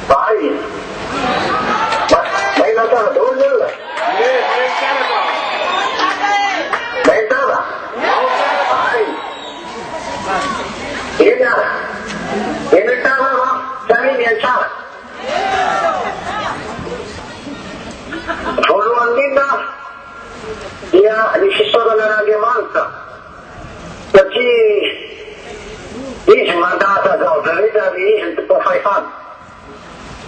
Vai. Mấy nó cho là đúng chứ. Mấy tớ à? Vai. Yên nha. Yên mấy tớ không? Sao đi miền sao? Volumandina dia difissora nella chiamata perché dice mandata da autorità di tutto fai fan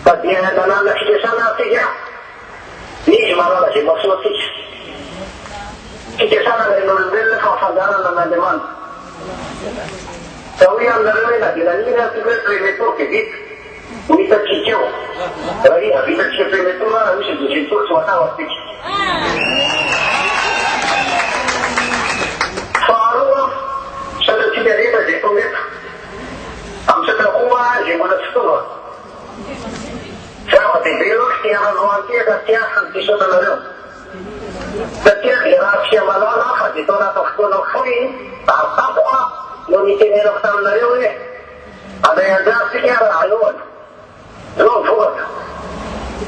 perché da nella città sia dice ma allora si possono dire che sana non deve fare nella demanda se andare nella dinamica di quel primato che dice Unita Ciccio, lagi habis Ciccio itu lah, mesti Ciccio suara waktu. Faru, sudah tidak ada di tempat. Am sudah kuat, jangan sekolah. Saya waktu biru tiada luar tiada tiada di sudah lalu. Setiap hierarki malah apa di tanah sekolah kami, apa apa, mungkin orang tahu lalu. Ada yang dah sekian ayat. Non fuori.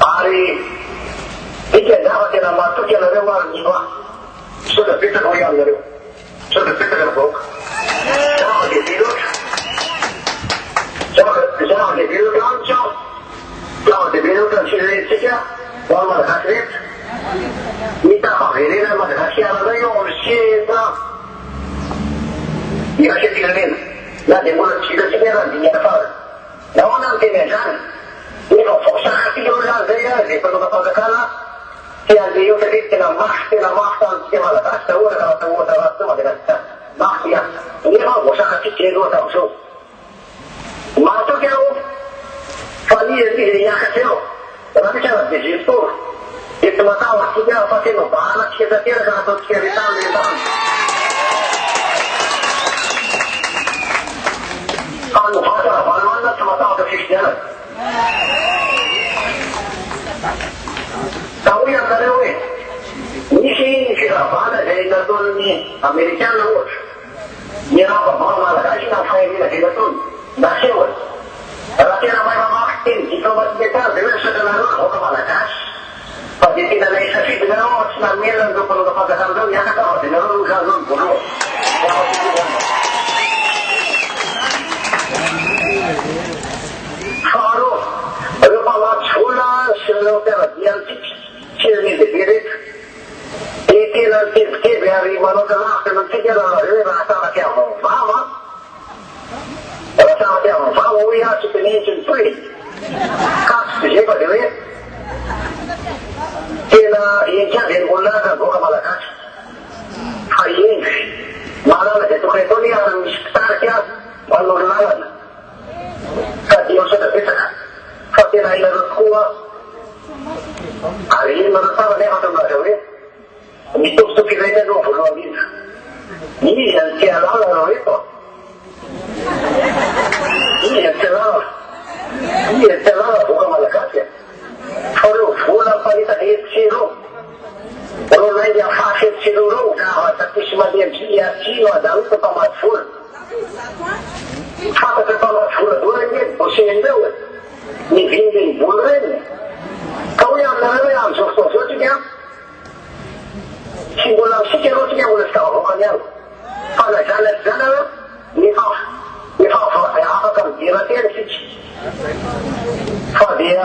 Pari dice dava che la matto che l'aveva arriva. Sulla pizza con io arrivo. Sulla pizza del bocca. Ciao che pilota. Ciao che pilota lancio. Ciao che pilota ci risica. Guarda la cazzo. Mi sta a vedere ma la schiava da io uscita. Io che ti vedo. La devo ci da di niente fare. Da una antenna Io forse anche io la vedo, quello che fa cala, che io che dico la massa, che va la testa, ora la sua della testa. Ma io non so che ci devo da su. Ma tu che ho fallire di ya che ho. Ma che c'era di giusto. E tu matava che già facendo bana, che da terra da tutto che risalire Quando faccio la balla, tu matava che ci sta. Tahu yang ada we, ni kita pada dari betul ni Amerika laut, ni apa malah kasih nak file ni lagi betul, dah siapa? Rakyat ramai makin jika kita dengan segala orang malah kas, pada kita lagi sesi dengan orang senang milan tu perlu dapat kata yang kata dengan orang jangan bulu. Kalau rumah chula sebelum dia Ciri de birit, ini nanti biari mana kalau nanti kita lalu rasa macam apa? Rasa macam apa? We have to finish in free. Kas siapa dia? Kita ini jadi guna dan bukan malah kas. Hari malah itu kereta ni yang start ya, malu lawan. Kalau sudah bisa, kalau tidak ada kuat. Hari ini merasa ada macam mana ni? Itu kita dua puluh lagi. Ini yang siapa lalu itu? Ini yang siapa bukan malah kasih. Kalau pula pada dia ciru, kalau lain dia fasih ciru, dah tapi semua dia ciru ada itu tamat full. Apa tamat full dua ni, bosan dua. Ni bingin bulan. Kau yang mana yang susu juga? Simbolam sikit juga boleh tahu kan yang. Kalau jalan ni apa kan dia tiada sikit. Kalau dia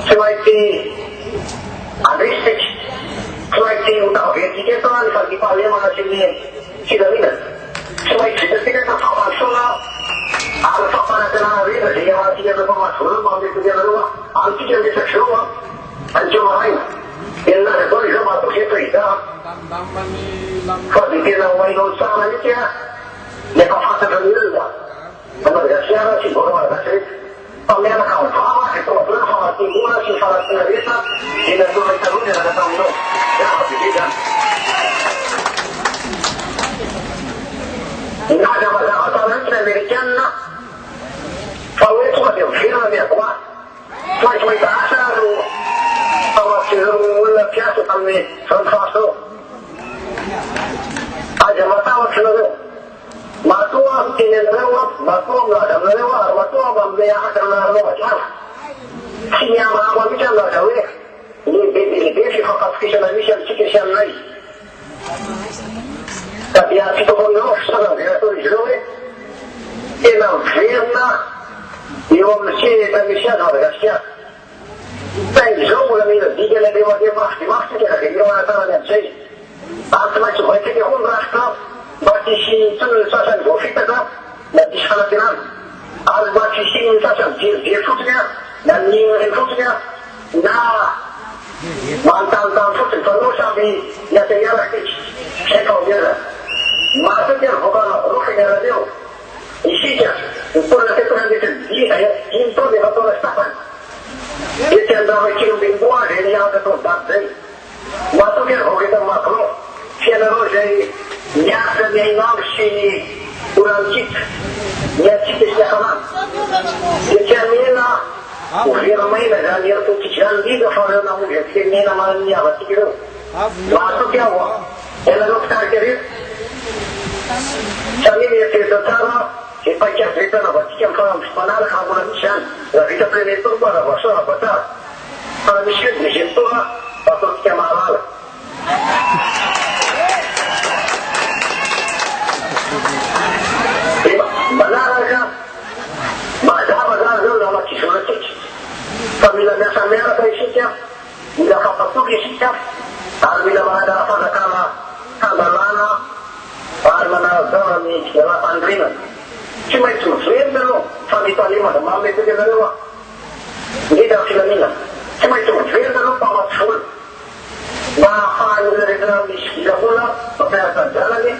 semaiti ada sikit, semaiti untuk dia sikit tu kan kalau kita lihat mana sini tidak ni. Semaiti sikit tak apa solah. Aku tak pernah kenal dia, dia masih ada pemasul, mampu dia berubah. Aku juga bisa show, anjur lain. Illa itu dia masuk situ itu. Kalau dia nak main usaha lagi dia, dia kau fasa dulu lah. Kalau dia siapa sih baru ada sih. Kalau dia nak kau faham, itu betul faham. Timur sih faham sendiri tak. Dia tu mereka tu dia ada tahu tu. Dia masih tidak. Ini ada macam orang American nak. Kalau itu dia firman dia kuat. Cuma bahasa tu. Kalau cerita biasa kami sangat. Aja mata waktu tu. Matua tiene nuevo, mató la nueva, mató a me ha la nueva chava. Si me ama agua mi chava la ve. Ni de si fa fascisha la mission chique sia lei. Tapi a tipo con no sono che to giove. E la ferma io mi si da mi sia no ragazzi. Bem, jogo la mia diga le devo dire ma che io non stavo da sei. Anche mai su qualche un rastro. Batishi tun sasan gofita na disfalatinan al batishi sasan dia futnya dan ni futnya na mantan futnya kalau sampai ya saya lagi saya kau dia maksudnya bukan rufnya dia isinya untuk nanti dia saya impor dia atau stapan dia anda macam bingwa dia yang ada tu batai maksudnya kita makro siapa roja Ясно мне научили уралчик, я теперь сняла. Детермина, уверенная, да, нет, тут сейчас видов, она на уже, термина мания, вот теперь. Массу кого? Это вот как говорит. Сами мне передатала, и пакет ребенка, вот тем самым спанала, как он обещал, это привет турбара, ваша работа. Она мешает, мешает тура, потом тем авала. Balarga, bazar la chisurăcici. Familia mea s-a mea pe șitea, mi l-a făcut șitea, ar mi l-a mai dat la Candalana, ar mă n-a dat nici de la Pandrină. Ce mai sunt? Vremdelor, familia lima, de mame câte vreau. Ghida filamina. Ce mai sunt? Vremdelor, pa matful. Ba fanurile regrau nici găbula, pe asta jalale.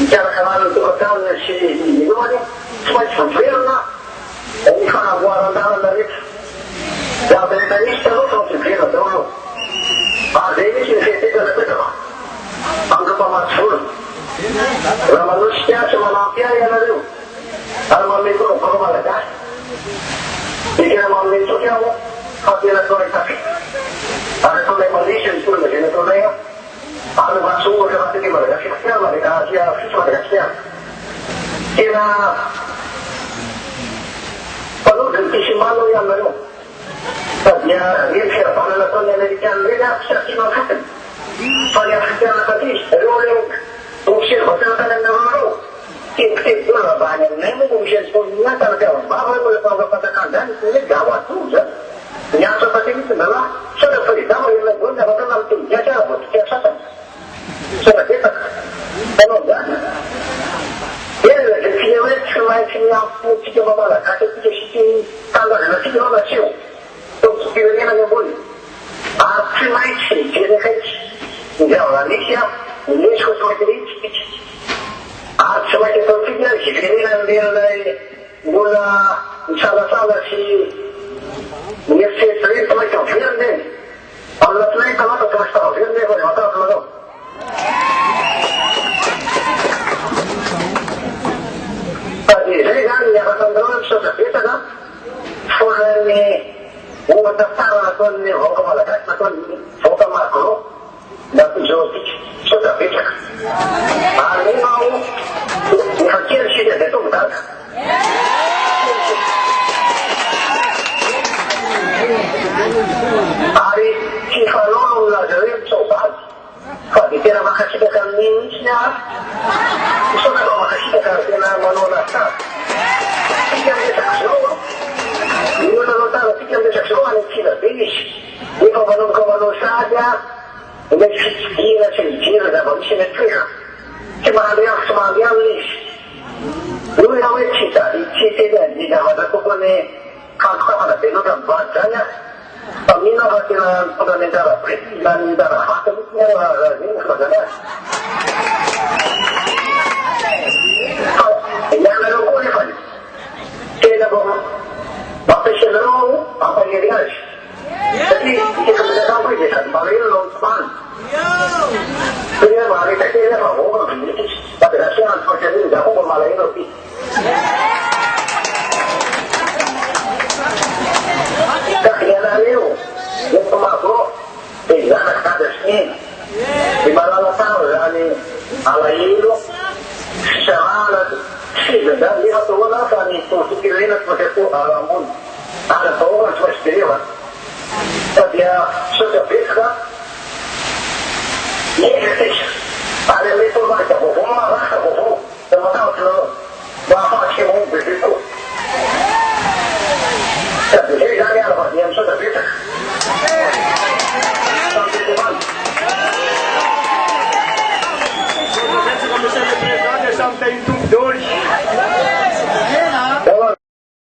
Chiar că l-am întâlcat și minune, mai suferină, o mica boară andare la rit. Dar de niște nu s-au suferină, domnul. A venit și se tăcă de câteva. Am după matful. Rămân nu știa ce mă lampia ea la râu. Dar m-am venit cu problema legat. De când m-am venit cu ea, a venit cu rectafi. Are tot de măliși în spune, și ne tot de ea. Ada masuk ke hati kita, kita mereka Asia, siswa Asia. Kita perlu dengki malu yang baru. Dia dia pada lepas Amerika mereka seperti macam. Pada kita tadi, rolling, usia betul kan yang baru. Kita dulu banyak nemu usia sekolah tak ada. Bapak boleh bawa katakan dan ini gawat tu. Yang seperti itu adalah sudah perintah yang guna betul nanti jaga buat kesehatan. Sudah kita, kalau dah, dia filmnya cuma yang tiga bapa, kalau tiga sisi, kalau ada tiga orang siu, tu filmnya mana boleh. Cuma itu, jadi kan, jangan Malaysia, Malaysia semua jadi. Cuma kita fikir, filmnya dia mula salah si, ni si film macam film ni, Allah tu ni kalau tu macam film ni, boleh macam tu. Tadi saya kan yang akan dalam sudah kita kan, soal ni, buat daftar atau ni, orang malah kan, atau foto makro, dan tujuh sudah kita. Ini mau dihakir sih dia tu tak? Hari kalau lah jadi coba. Kalau kita nak kasihkan minusnya, sudah kalau kasihkan kita manulah. Kita bisa semua. Ini kalau tahu kita bisa semua ni kita finish. Ini kalau saja, ini kira sendiri dah macam itu. Cuma dia ni. Dulu yang kita ni dah ada tu pun ni kalau ada dulu dah bacanya. Pamina batiran pada negara dan negara hakimnya ini sahaja. Yang lalu kau ni kan, kita bawa apa selalu apa yang dia. Jadi kita sudah sampai di sana, balik lompat. Dia balik ke sini apa? Oh, ini. Tapi rasanya macam ni, dah aku bermalam lebih. Kekhianatan itu, yang termasuk di dalam kasus ini, di mana tahu, yani ala itu, tu Pirina, professor Ramon, a boa, sua estrela, sabia, sua pesca, e esses, a eleição vai ter vovô, uma raça vovô, eu vou dar o plano, vai fazer um beijo, sabe, já era, fazia, sua pesca, Come se le prestate,